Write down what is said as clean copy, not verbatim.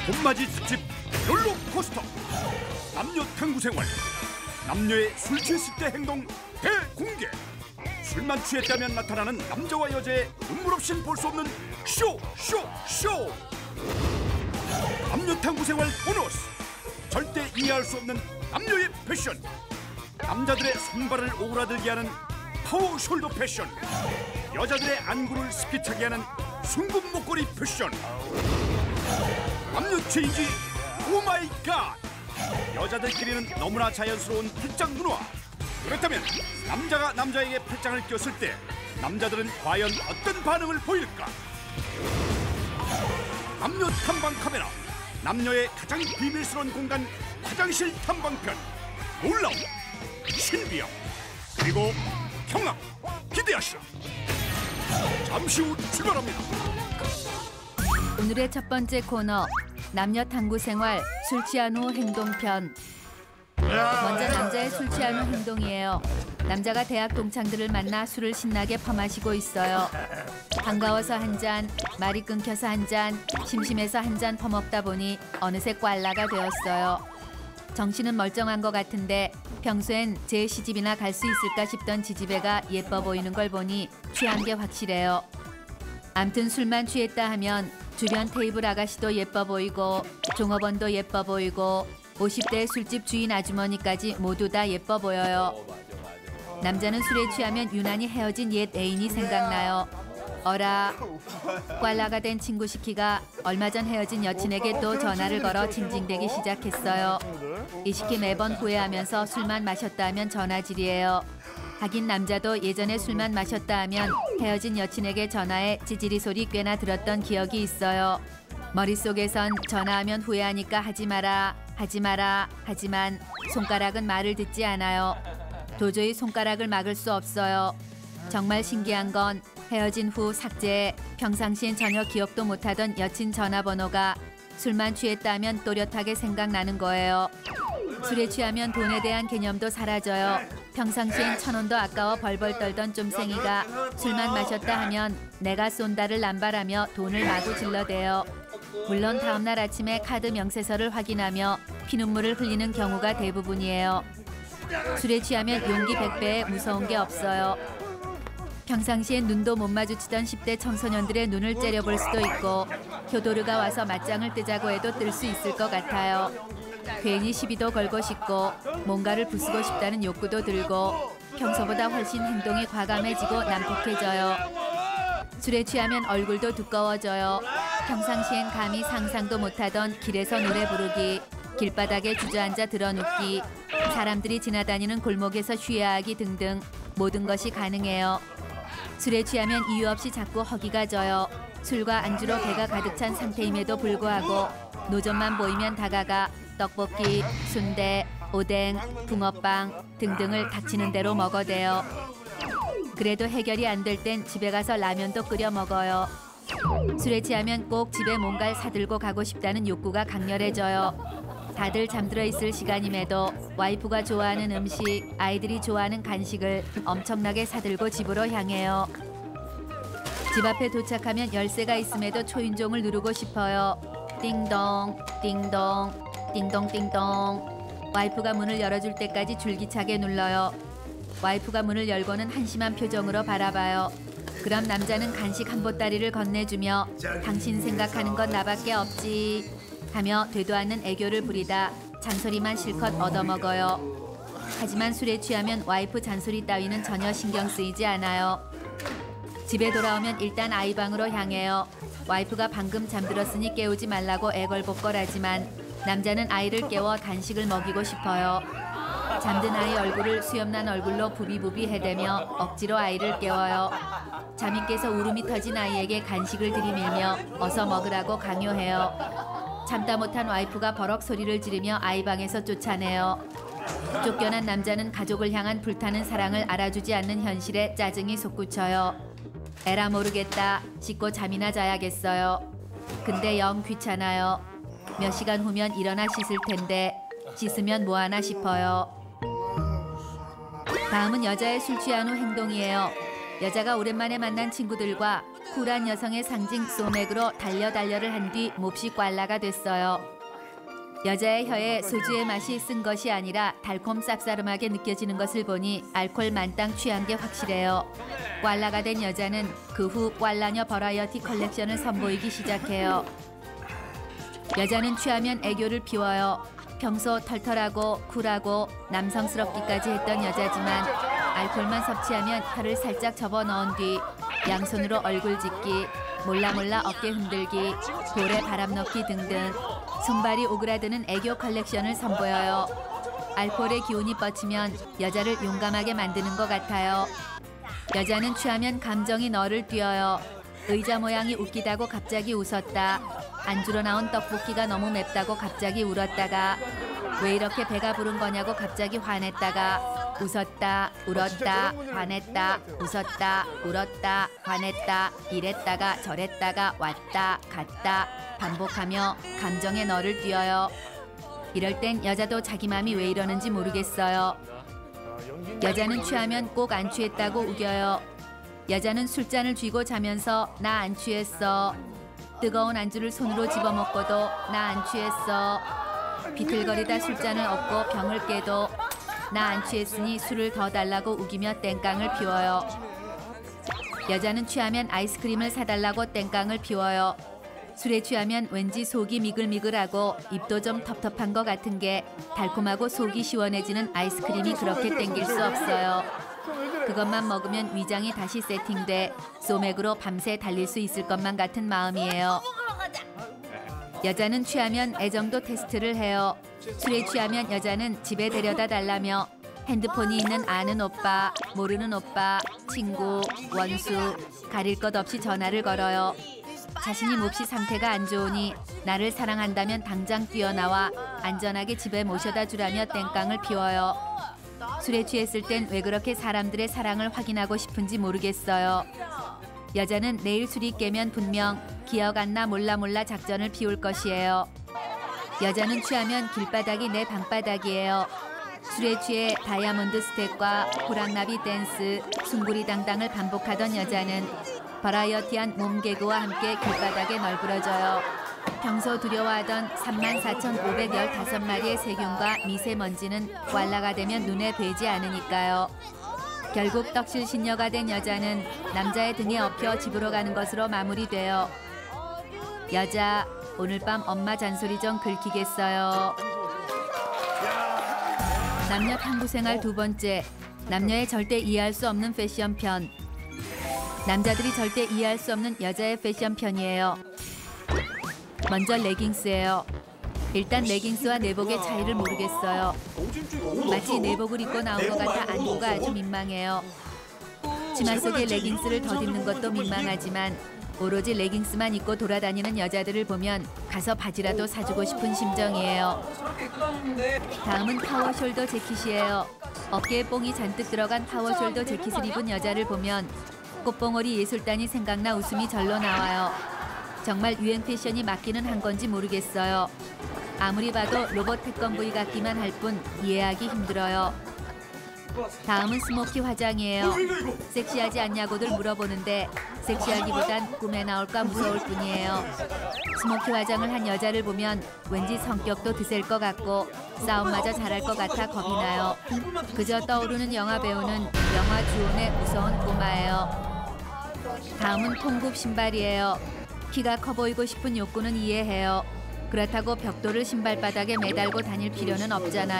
봄맞이 특집 롤러코스터 남녀 탐구 생활 남녀의 술 취했을 때 행동 대공개 술만 취했다면 나타나는 남자와 여자의 눈물 없인 볼 수 없는 쇼 남녀 탐구 생활 보너스 절대 이해할 수 없는 남녀의 패션 남자들의 손발을 오그라들게 하는 파워 숄더 패션 여자들의 안구를 스피차게 하는 순금 목걸이 패션 남녀 체인지 오마이갓 여자들끼리는 너무나 자연스러운 팔짱 문화 그렇다면 남자가 남자에게 팔짱을 꼈을 때 남자들은 과연 어떤 반응을 보일까 남녀 탐방 카메라 남녀의 가장 비밀스러운 공간 화장실 탐방편 놀라움 신비함 그리고 경악 기대하시라 잠시 후 출발합니다. 오늘의 첫 번째 코너 남녀 탐구 생활 술 취한 후 행동편. 먼저 남자의 술 취한 후 행동이에요. 남자가 대학 동창들을 만나 술을 신나게 퍼마시고 있어요. 반가워서 한 잔, 말이 끊겨서 한 잔, 심심해서 한 잔 퍼먹다 보니 어느새 꽐라가 되었어요. 정신은 멀쩡한 것 같은데 평소엔 제 시집이나 갈 수 있을까 싶던 지지배가 예뻐 보이는 걸 보니 취한 게 확실해요. 암튼 술만 취했다 하면 주변 테이블 아가씨도 예뻐 보이고 종업원도 예뻐 보이고 50대 술집 주인 아주머니까지 모두 다 예뻐 보여요. 남자는 술에 취하면 유난히 헤어진 옛 애인이 생각나요. 어라, 꽐라가 된 친구 시키가 얼마 전 헤어진 여친에게 또 전화를 걸어 징징대기 시작했어요. 이 시키 매번 후회하면서 술만 마셨다 하면 전화질이에요. 하긴 남자도 예전에 술만 마셨다 하면 헤어진 여친에게 전화해 찌질이 소리 꽤나 들었던 기억이 있어요. 머릿속에선 전화하면 후회하니까 하지 마라, 하지 마라 하지만 손가락은 말을 듣지 않아요. 도저히 손가락을 막을 수 없어요. 정말 신기한 건 헤어진 후 삭제해 평상시엔 전혀 기억도 못하던 여친 전화번호가 술만 취했다면 또렷하게 생각나는 거예요. 술에 취하면 돈에 대한 개념도 사라져요. 평상시엔 1,000원도 아까워 벌벌 떨던 쫌생이가 술만 마셨다 하면 내가 쏜다를 남발하며 돈을 마구 질러대요. 물론 다음날 아침에 카드 명세서를 확인하며 피눈물을 흘리는 경우가 대부분이에요. 술에 취하면 용기 100배에 무서운 게 없어요. 평상시엔 눈도 못 마주치던 10대 청소년들의 눈을 째려볼 수도 있고 효도르가 와서 맞짱을 뜨자고 해도 뜰 수 있을 것 같아요. 괜히 시비도 걸고 싶고 뭔가를 부수고 싶다는 욕구도 들고 평소보다 훨씬 행동이 과감해지고 난폭해져요. 술에 취하면 얼굴도 두꺼워져요. 평상시엔 감히 상상도 못하던 길에서 노래 부르기, 길바닥에 주저앉아 드러눕기, 사람들이 지나다니는 골목에서 쉬야하기 등등 모든 것이 가능해요. 술에 취하면 이유 없이 자꾸 허기가 져요. 술과 안주로 배가 가득 찬 상태임에도 불구하고 노점만 보이면 다가가 떡볶이, 순대, 오뎅, 붕어빵 등등을 닥치는 대로 먹어대요. 그래도 해결이 안 될 땐 집에 가서 라면도 끓여 먹어요. 술에 취하면 꼭 집에 뭔가를 사들고 가고 싶다는 욕구가 강렬해져요. 다들 잠들어 있을 시간임에도 와이프가 좋아하는 음식, 아이들이 좋아하는 간식을 엄청나게 사들고 집으로 향해요. 집 앞에 도착하면 열쇠가 있음에도 초인종을 누르고 싶어요. 띵동, 띵동, 띵동, 띵동. 와이프가 문을 열어줄 때까지 줄기차게 눌러요. 와이프가 문을 열고는 한심한 표정으로 바라봐요. 그럼 남자는 간식 한 보따리를 건네주며 당신 생각하는 건 나밖에 없지 하며 되도 않는 애교를 부리다 잔소리만 실컷 얻어먹어요. 하지만 술에 취하면 와이프 잔소리 따위는 전혀 신경 쓰이지 않아요. 집에 돌아오면 일단 아이 방으로 향해요. 와이프가 방금 잠들었으니 깨우지 말라고 애걸복걸하지만 남자는 아이를 깨워 간식을 먹이고 싶어요. 잠든 아이 얼굴을 수염난 얼굴로 부비부비 해대며 억지로 아이를 깨워요. 잠이 깨서 울음이 터진 아이에게 간식을 들이밀며 어서 먹으라고 강요해요. 참다 못한 와이프가 버럭 소리를 지르며 아이 방에서 쫓아내요. 쫓겨난 남자는 가족을 향한 불타는 사랑을 알아주지 않는 현실에 짜증이 솟구쳐요. 에라 모르겠다. 씻고 잠이나 자야겠어요. 근데 영 귀찮아요. 몇 시간 후면 일어나 씻을 텐데 씻으면 뭐하나 싶어요. 다음은 여자의 술 취한 후 행동이에요. 여자가 오랜만에 만난 친구들과 쿨한 여성의 상징 소맥으로 달려를 한 뒤 몹시 꽐라가 됐어요. 여자의 혀에 소주의 맛이 쓴 것이 아니라 달콤 쌉싸름하게 느껴지는 것을 보니 알코올 만땅 취한 게 확실해요. 꽐라가 된 여자는 그 후 꽐라녀 버라이어티 컬렉션을 선보이기 시작해요. 여자는 취하면 애교를 피워요. 평소 털털하고 쿨하고 남성스럽기까지 했던 여자지만 알코올만 섭취하면 혀를 살짝 접어넣은 뒤 양손으로 얼굴 짓기, 몰라 어깨 흔들기, 볼에 바람 넣기 등등 손발이 오그라드는 애교 컬렉션을 선보여요. 알코올의 기운이 뻗치면 여자를 용감하게 만드는 것 같아요. 여자는 취하면 감정이 너를 뛰어요. 의자 모양이 웃기다고 갑자기 웃었다. 안주로 나온 떡볶이가 너무 맵다고 갑자기 울었다가 왜 이렇게 배가 부른 거냐고 갑자기 화냈다가 웃었다, 울었다, 화냈다, 웃었다, 울었다, 화냈다, 이랬다가 저랬다가 왔다, 갔다 반복하며 감정의 너를 뛰어요. 이럴 땐 여자도 자기 맘이 왜 이러는지 모르겠어요. 여자는 취하면 꼭 안 취했다고 우겨요. 여자는 술잔을 쥐고 자면서 나 안 취했어. 뜨거운 안주를 손으로 집어먹고도 나 안 취했어. 비틀거리다 술잔을 엎고 병을 깨도 나 안 취했으니 술을 더 달라고 우기며 땡깡을 피워요. 여자는 취하면 아이스크림을 사달라고 땡깡을 피워요. 술에 취하면 왠지 속이 미글미글하고 입도 좀 텁텁한 것 같은 게 달콤하고 속이 시원해지는 아이스크림이 그렇게 땡길 수 없어요. 그것만 먹으면 위장이 다시 세팅돼 소맥으로 밤새 달릴 수 있을 것만 같은 마음이에요. 여자는 취하면 애정도 테스트를 해요. 술에 취하면 여자는 집에 데려다 달라며 핸드폰이 있는 아는 오빠, 모르는 오빠, 친구, 원수 가릴 것 없이 전화를 걸어요. 자신이 몹시 상태가 안 좋으니 나를 사랑한다면 당장 뛰어나와 안전하게 집에 모셔다 주라며 땡깡을 피워요. 술에 취했을 땐 왜 그렇게 사람들의 사랑을 확인하고 싶은지 모르겠어요. 여자는 내일 술이 깨면 분명 기억 안 나 몰라 작전을 피울 것이에요. 여자는 취하면 길바닥이 내 방바닥이에요. 술에 취해 다이아몬드 스텝과 호랑나비 댄스, 숭구리당당을 반복하던 여자는 버라이어티한 몸개그와 함께 길바닥에 널브러져요. 평소 두려워하던 34,515마리의 세균과 미세먼지는 꽐라가 되면 눈에 뵈지 않으니까요. 결국 떡실신녀가 된 여자는 남자의 등에 엎여 집으로 가는 것으로 마무리돼요. 여자, 오늘 밤 엄마 잔소리 좀 긁히겠어요. 남녀 탐구 생활 두 번째, 남녀의 절대 이해할 수 없는 패션 편. 남자들이 절대 이해할 수 없는 여자의 패션 편이에요. 먼저 레깅스예요. 일단 레깅스와 내복의 차이를 모르겠어요. 마치 내복을 입고 나온 것 같아 안구가 아주 민망해요. 치마 속에 레깅스를 덧입는 것도 민망하지만 오로지 레깅스만 입고 돌아다니는 여자들을 보면 가서 바지라도 사주고 싶은 심정이에요. 다음은 파워숄더 재킷이에요. 어깨에 뽕이 잔뜩 들어간 파워숄더 재킷을 입은 여자를 보면 꽃봉오리 예술단이 생각나 웃음이 절로 나와요. 정말 유행 패션이 맞기는 한 건지 모르겠어요. 아무리 봐도 로봇 태권브이 같기만 할 뿐 이해하기 힘들어요. 다음은 스모키 화장이에요. 섹시하지 않냐고들 물어보는데 섹시하기보단 꿈에 나올까 무서울 뿐이에요. 스모키 화장을 한 여자를 보면 왠지 성격도 드셀 것 같고 싸움마저 잘할 것 같아 겁이 나요. 그저 떠오르는 영화 배우는 영화 주온의 무서운 꼬마예요. 다음은 통굽 신발이에요. 키가 커 보이고 싶은 욕구는 이해해요. 그렇다고 벽돌을 신발바닥에 매달고 다닐 필요는 없잖아요.